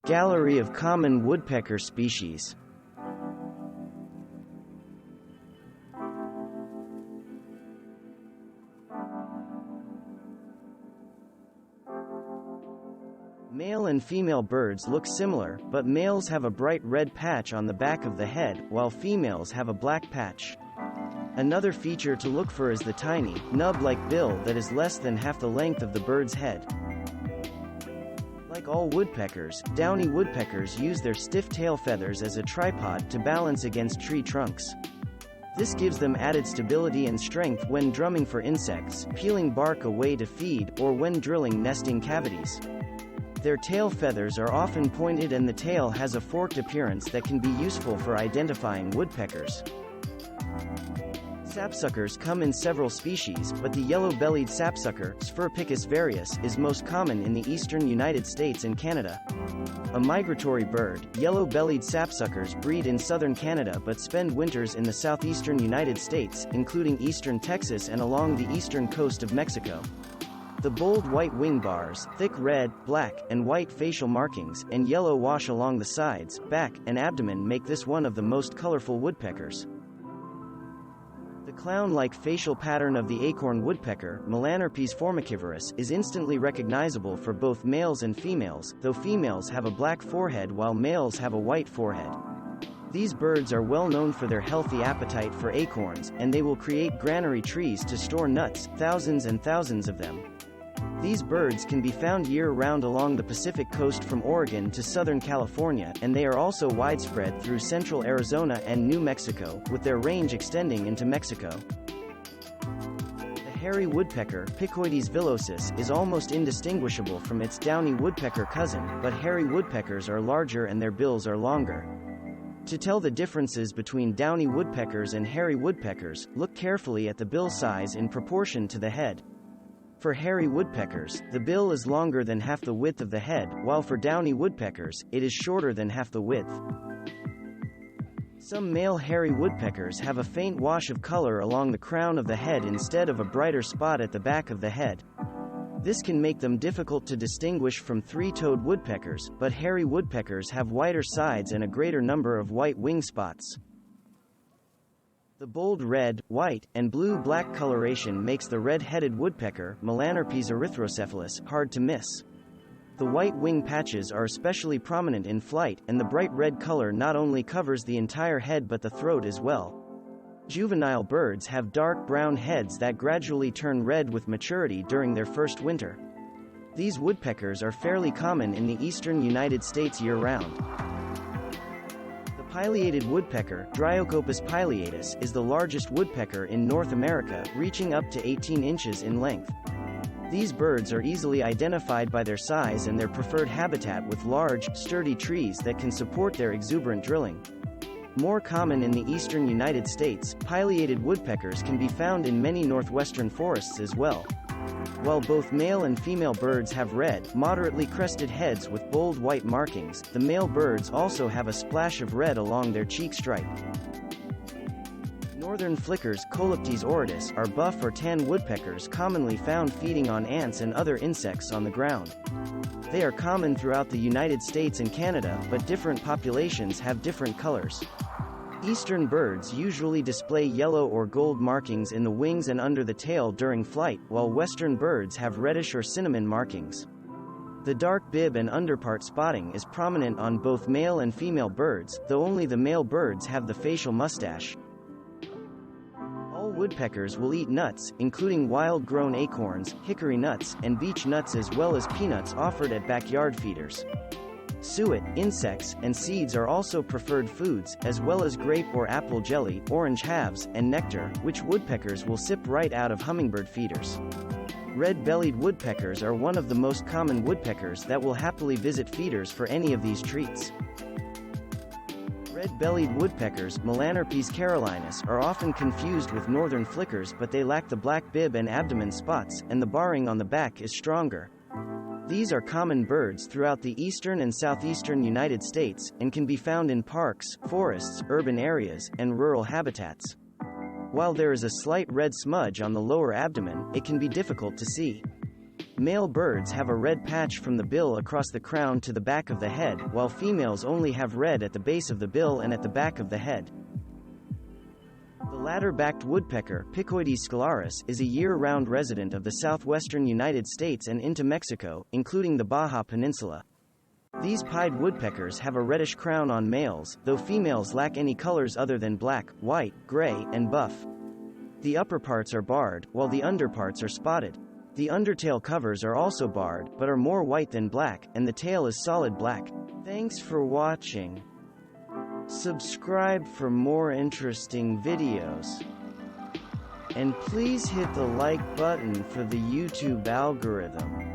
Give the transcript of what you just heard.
Gallery of common woodpecker species. Male and female birds look similar, but males have a bright red patch on the back of the head, while females have a black patch. Another feature to look for is the tiny, nub-like bill that is less than half the length of the bird's head. Like all woodpeckers, downy woodpeckers use their stiff tail feathers as a tripod to balance against tree trunks. This gives them added stability and strength when drumming for insects, peeling bark away to feed, or when drilling nesting cavities. Their tail feathers are often pointed and the tail has a forked appearance that can be useful for identifying woodpeckers. Sapsuckers come in several species, but the yellow-bellied sapsucker, Spherpicus varius, is most common in the eastern United States and Canada. A migratory bird, yellow-bellied sapsuckers breed in southern Canada but spend winters in the southeastern United States, including eastern Texas and along the eastern coast of Mexico. The bold white wing bars, thick red, black, and white facial markings, and yellow wash along the sides, back, and abdomen make this one of the most colorful woodpeckers. The clown-like facial pattern of the acorn woodpecker, Melanarpes formicivorus, is instantly recognizable for both males and females, though females have a black forehead while males have a white forehead. These birds are well known for their healthy appetite for acorns, and they will create granary trees to store nuts, thousands and thousands of them. These birds can be found year-round along the Pacific coast from Oregon to Southern California, and they are also widespread through central Arizona and New Mexico, with their range extending into Mexico. The hairy woodpecker, Picoides villosus, is almost indistinguishable from its downy woodpecker cousin, but hairy woodpeckers are larger and their bills are longer. To tell the differences between downy woodpeckers and hairy woodpeckers, look carefully at the bill size in proportion to the head. For hairy woodpeckers, the bill is longer than half the width of the head, while for downy woodpeckers, it is shorter than half the width. Some male hairy woodpeckers have a faint wash of color along the crown of the head instead of a brighter spot at the back of the head. This can make them difficult to distinguish from three-toed woodpeckers, but hairy woodpeckers have whiter sides and a greater number of white wing spots. The bold red, white, and blue-black coloration makes the red-headed woodpecker, Melanarpes erythrocephalus, hard to miss. The white wing patches are especially prominent in flight, and the bright red color not only covers the entire head but the throat as well. Juvenile birds have dark brown heads that gradually turn red with maturity during their first winter. These woodpeckers are fairly common in the eastern United States year-round. Pileated woodpecker, Dryocopus pileatus, is the largest woodpecker in North America, reaching up to 18 inches in length. These birds are easily identified by their size and their preferred habitat with large, sturdy trees that can support their exuberant drilling. More common in the eastern United States, pileated woodpeckers can be found in many northwestern forests as well. While both male and female birds have red, moderately crested heads with bold white markings, the male birds also have a splash of red along their cheek stripe. Northern flickers, Colaptes auratus, are buff or tan woodpeckers commonly found feeding on ants and other insects on the ground. They are common throughout the United States and Canada, but different populations have different colors. Eastern birds usually display yellow or gold markings in the wings and under the tail during flight, while western birds have reddish or cinnamon markings. The dark bib and underpart spotting is prominent on both male and female birds, though only the male birds have the facial mustache. All woodpeckers will eat nuts, including wild-grown acorns, hickory nuts, and beech nuts as well as peanuts offered at backyard feeders. Suet, insects, and seeds are also preferred foods, as well as grape or apple jelly, orange halves, and nectar, which woodpeckers will sip right out of hummingbird feeders. Red-bellied woodpeckers are one of the most common woodpeckers that will happily visit feeders for any of these treats. Red-bellied woodpeckers, Melanarpes carolinus, are often confused with northern flickers, but they lack the black bib and abdomen spots, and the barring on the back is stronger. These are common birds throughout the eastern and southeastern United States, and can be found in parks, forests, urban areas, and rural habitats. While there is a slight red smudge on the lower abdomen, it can be difficult to see. Male birds have a red patch from the bill across the crown to the back of the head, while females only have red at the base of the bill and at the back of the head. The ladder-backed woodpecker, Picoides scalaris, is a year-round resident of the southwestern United States and into Mexico, including the Baja Peninsula. These pied woodpeckers have a reddish crown on males, though females lack any colors other than black, white, gray, and buff. The upper parts are barred, while the underparts are spotted. The undertail covers are also barred, but are more white than black, and the tail is solid black. Thanks for watching. Subscribe for more interesting videos. And please hit the like button for the YouTube algorithm.